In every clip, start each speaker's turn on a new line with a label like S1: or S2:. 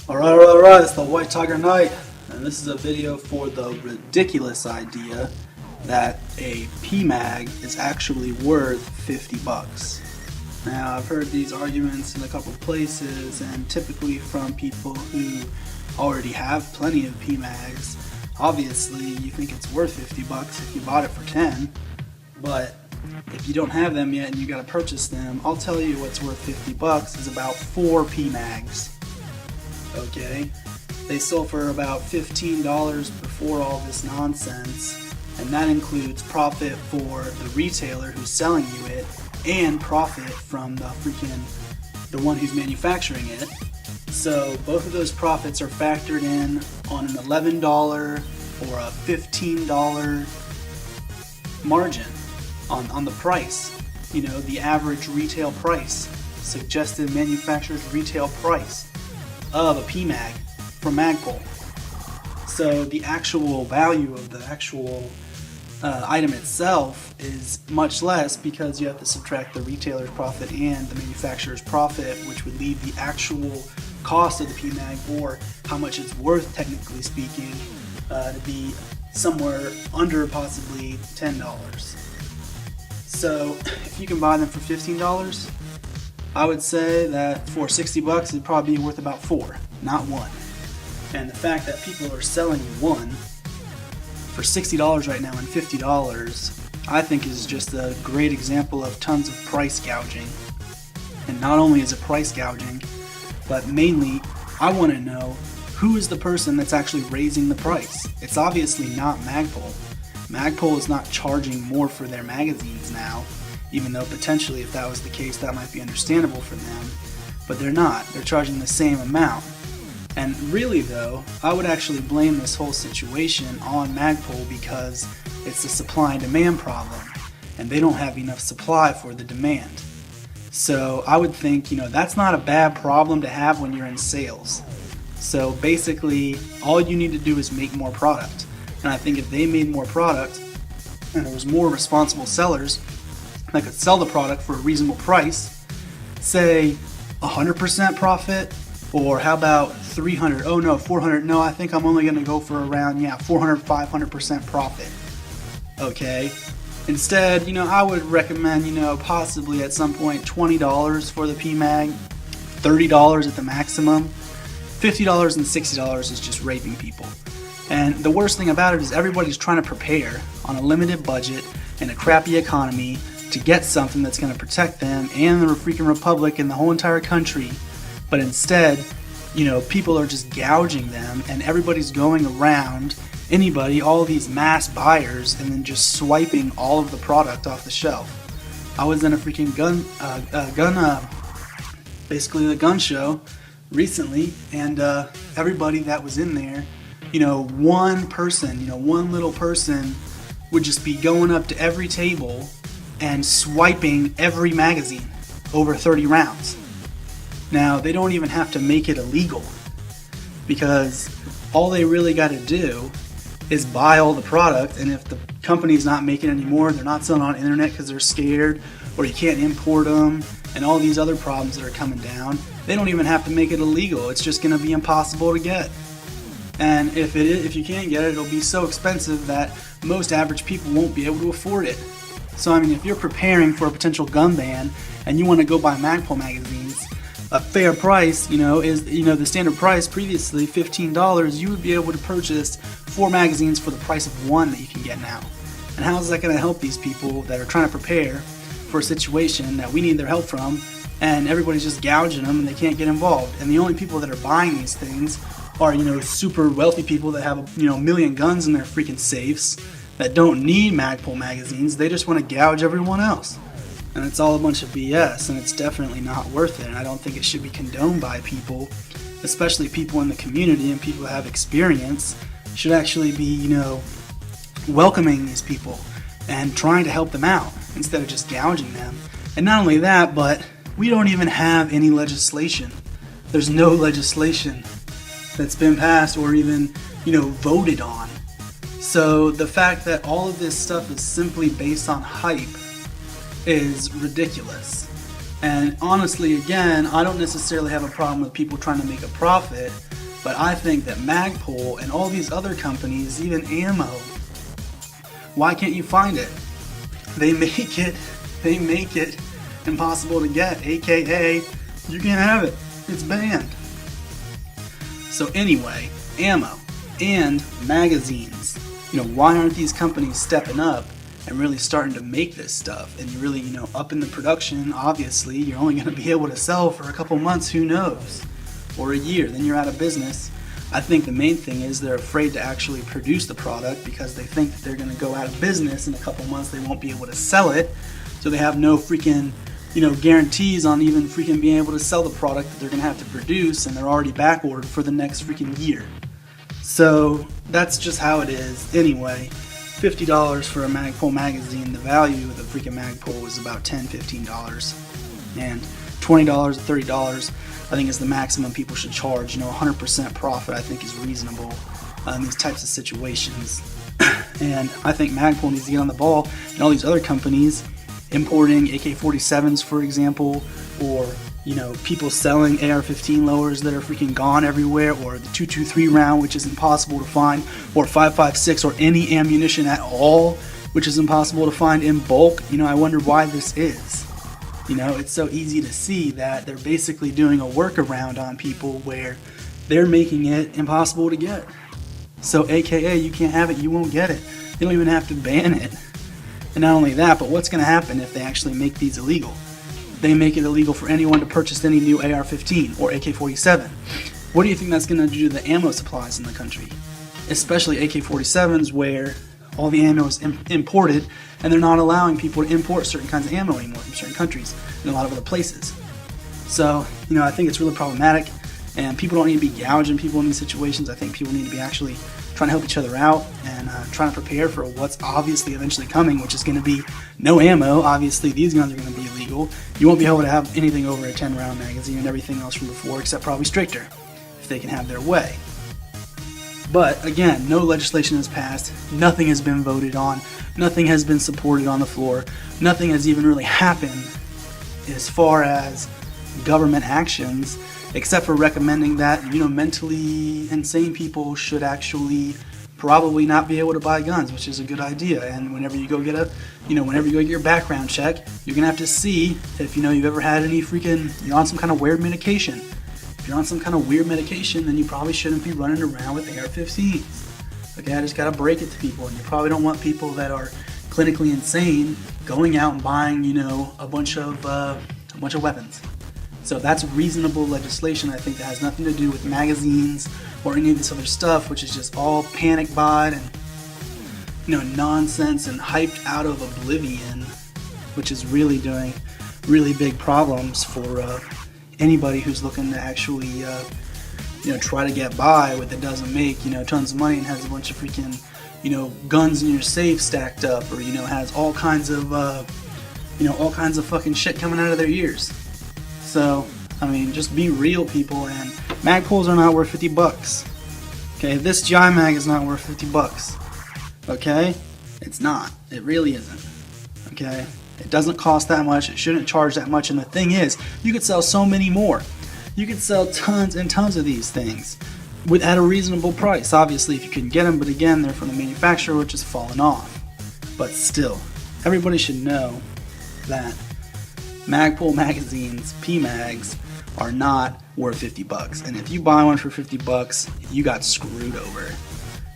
S1: Alright, it's the White Tiger Knight, and this is a video for the ridiculous idea that a Pmag is actually worth 50 bucks. Now, I've heard these arguments in a couple places, and typically from people who already have plenty of Pmags. Obviously, you think it's worth 50 bucks if you bought it for 10, but if you don't have them yet and you gotta purchase them, I'll tell you what's worth 50 bucks is about 4 Pmags. Okay, they sold for about $15 before all this nonsense, and that includes profit for the retailer who's selling you it and profit from the one who's manufacturing it. So both of those profits are factored in on an $11 or a $15 margin on the price, the average retail price, suggested manufacturer's retail price of a Pmag from Magpul. So the actual value of the actual item itself is much less because you have to subtract the retailer's profit and the manufacturer's profit, which would leave the actual cost of the Pmag, or how much it's worth technically speaking, to be somewhere under possibly $10. So if you can buy them for $15, I would say that for 60 bucks it'd probably be worth about 4, not 1. And the fact that people are selling one for $60 right now and $50, I think is just a great example of tons of price gouging. And not only is it price gouging, but mainly I want to know who is the person that's actually raising the price. It's obviously not Magpul. Magpul is not charging more for their magazines now, even though potentially if that was the case that might be understandable for them, but they're not. They're charging the same amount. And really though, I would actually blame this whole situation on Magpul because it's a supply and demand problem, and they don't have enough supply for the demand. So I would think, that's not a bad problem to have when you're in sales. So basically, all you need to do is make more product. And I think if they made more product, and there was more responsible sellers that could sell the product for a reasonable price, say 100% profit, or how about 300, oh no, 400, no, I think I'm only going to go for around, 400, 500% profit. Okay, instead, I would recommend, possibly at some point $20 for the Pmag, $30 at the maximum. $50 and $60 is just raping people. And the worst thing about it is everybody's trying to prepare on a limited budget in a crappy economy to get something that's going to protect them and the freaking republic and the whole entire country. But instead, people are just gouging them, and everybody's going around, all of these mass buyers, and then just swiping all of the product off the shelf. I was in a freaking basically the gun show recently, and everybody that was in there, one person, one little person would just be going up to every table and swiping every magazine over 30 rounds. Now, they don't even have to make it illegal, because all they really got to do is buy all the product, and if the company's not making any more, they're not selling on the internet because they're scared, or you can't import them, and all these other problems that are coming down, they don't even have to make it illegal. It's just going to be impossible to get. And if you can't get it, it'll be so expensive that most average people won't be able to afford it. So if you're preparing for a potential gun ban and you want to go buy Magpul magazines, a fair price, is the standard price previously $15. You would be able to purchase 4 magazines for the price of 1 that you can get now. And how is that going to help these people that are trying to prepare for a situation that we need their help from, and everybody's just gouging them and they can't get involved? And the only people that are buying these things are super wealthy people that have a million guns in their freaking safes that don't need Magpul magazines. They just want to gouge everyone else. And it's all a bunch of BS, and it's definitely not worth it. And I don't think it should be condoned by people, especially people in the community and people who have experience should actually be, welcoming these people and trying to help them out instead of just gouging them. And not only that, but we don't even have any legislation. There's no legislation that's been passed or even, voted on. So the fact that all of this stuff is simply based on hype is ridiculous. And honestly, again, I don't necessarily have a problem with people trying to make a profit, but I think that Magpul and all these other companies, even ammo, why can't you find it? They make it impossible to get, aka you can't have it. It's banned. So anyway, ammo and magazines. Why aren't these companies stepping up and really starting to make this stuff and really, up in the production? Obviously, you're only going to be able to sell for a couple months, who knows, or a year, then you're out of business. I think the main thing is they're afraid to actually produce the product because they think that they're going to go out of business in a couple months. They won't be able to sell it, so they have no freaking guarantees on even freaking being able to sell the product that they're going to have to produce, and they're already back ordered for the next freaking year. So that's just how it is. Anyway, $50 for a Magpul magazine. The value of the freaking Magpul is about $10, $15, and $20 or $30 I think is the maximum people should charge. 100% profit I think is reasonable in these types of situations. And I think Magpul needs to get on the ball, and all these other companies importing AK-47s, for example, or people selling AR-15 lowers that are freaking gone everywhere, or the 223 round, which is impossible to find, or 5.56, or any ammunition at all, which is impossible to find in bulk. I wonder why this is. It's so easy to see that they're basically doing a workaround on people where they're making it impossible to get. So aka you can't have it, you won't get it. They don't even have to ban it. And not only that, but what's going to happen if they actually make these illegal? They make it illegal for anyone to purchase any new AR-15 or AK-47. What do you think that's going to do to the ammo supplies in the country? Especially AK-47s, where all the ammo is imported, and they're not allowing people to import certain kinds of ammo anymore from certain countries and a lot of other places. So, I think it's really problematic, and people don't need to be gouging people in these situations. I think people need to be actually trying to help each other out and trying to prepare for what's obviously eventually coming, which is going to be no ammo. Obviously, these guns are going to be illegal. You won't be able to have anything over a 10-round magazine and everything else from before, except probably stricter, if they can have their way. But again, no legislation has passed, nothing has been voted on, nothing has been supported on the floor, nothing has even really happened as far as government actions, except for recommending that, mentally insane people should actually probably not be able to buy guns, which is a good idea. And whenever you go get your background check, you're gonna have to see if you've ever had any you're on some kind of weird medication. If you're on some kind of weird medication, then you probably shouldn't be running around with AR-15s. Okay, I just gotta break it to people, and you probably don't want people that are clinically insane going out and buying, a bunch of weapons. So that's reasonable legislation. I think that has nothing to do with magazines or any of this other stuff, which is just all panic bought and nonsense and hyped out of oblivion, which is really doing really big problems for anybody who's looking to actually try to get by with it, doesn't make tons of money and has a bunch of freaking guns in your safe stacked up, or has all kinds of fucking shit coming out of their ears. So just be real, people. And Magpuls are not worth $50. Okay, this GI Mag is not worth $50. Okay, it's not. It really isn't. Okay. It doesn't cost that much. It shouldn't charge that much. And the thing is, you could sell so many more. You could sell tons and tons of these things at a reasonable price. Obviously, if you can get them, but again, they're from the manufacturer, which is falling off. But still, everybody should know that Magpul magazines, Pmags, are not worth $50. And if you buy one for $50, you got screwed over.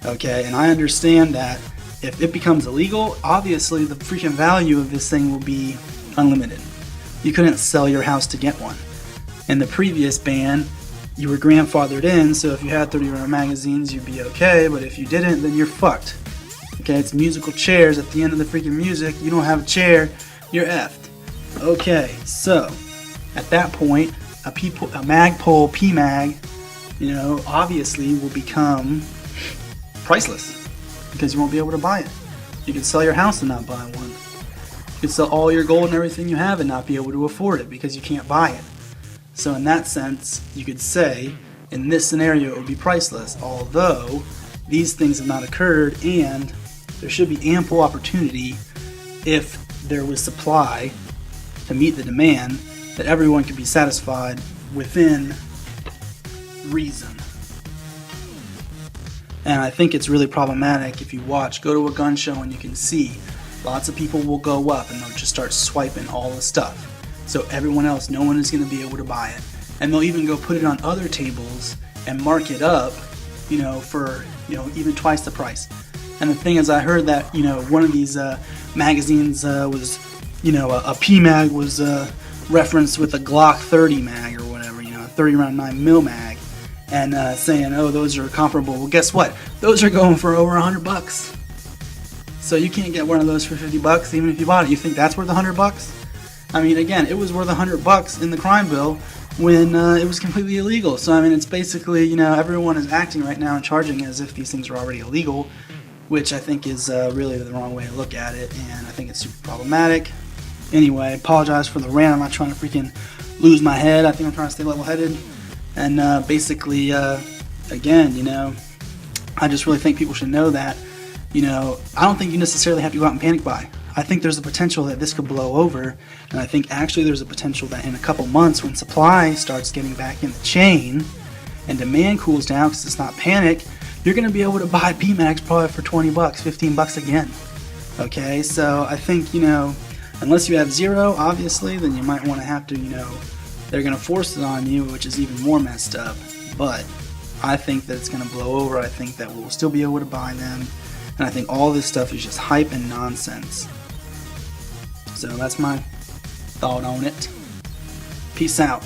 S1: Okay, and I understand that if it becomes illegal, obviously the freaking value of this thing will be unlimited. You couldn't sell your house to get one. In the previous ban, you were grandfathered in, so if you had 30-round magazines, you'd be okay, but if you didn't, then you're fucked. Okay, it's musical chairs at the end of the freaking music. You don't have a chair, you're effed. Okay, so at that point, a Magpul Pmag, obviously will become priceless because you won't be able to buy it. You could sell your house and not buy one. You could sell all your gold and everything you have and not be able to afford it because you can't buy it. So in that sense, you could say, in this scenario, it would be priceless, although these things have not occurred, and there should be ample opportunity if there was supply to meet the demand that everyone can be satisfied within reason. And I think it's really problematic if you go to a gun show and you can see lots of people will go up and they'll just start swiping all the stuff. So everyone else, no one is going to be able to buy it. And they'll even go put it on other tables and mark it up, for, even twice the price. And the thing is, I heard that, one of these magazines was, a Pmag was referenced with a Glock 30 mag or whatever, a 30 round 9mm mag. And saying, oh, those are comparable. Well, guess what? Those are going for over $100. So you can't get one of those for $50, even if you bought it. You think that's worth $100? I mean, again, it was worth $100 in the crime bill when it was completely illegal. So I mean, it's basically, everyone is acting right now and charging as if these things are already illegal, which I think is really the wrong way to look at it, and I think it's super problematic. Anyway, I apologize for the rant. I'm not trying to freaking lose my head. I think I'm trying to stay level-headed. And basically, again, I just really think people should know that, I don't think you necessarily have to go out and panic buy. I think there's a potential that this could blow over, and I think actually there's a potential that in a couple months when supply starts getting back in the chain and demand cools down because it's not panic, you're going to be able to buy Pmags probably for $20, $15 again. Okay, so I think, unless you have zero, obviously, then you might want to have to, they're going to force it on you, which is even more messed up. But I think that it's going to blow over. I think that we'll still be able to buy them. And I think all this stuff is just hype and nonsense. So that's my thought on it. Peace out.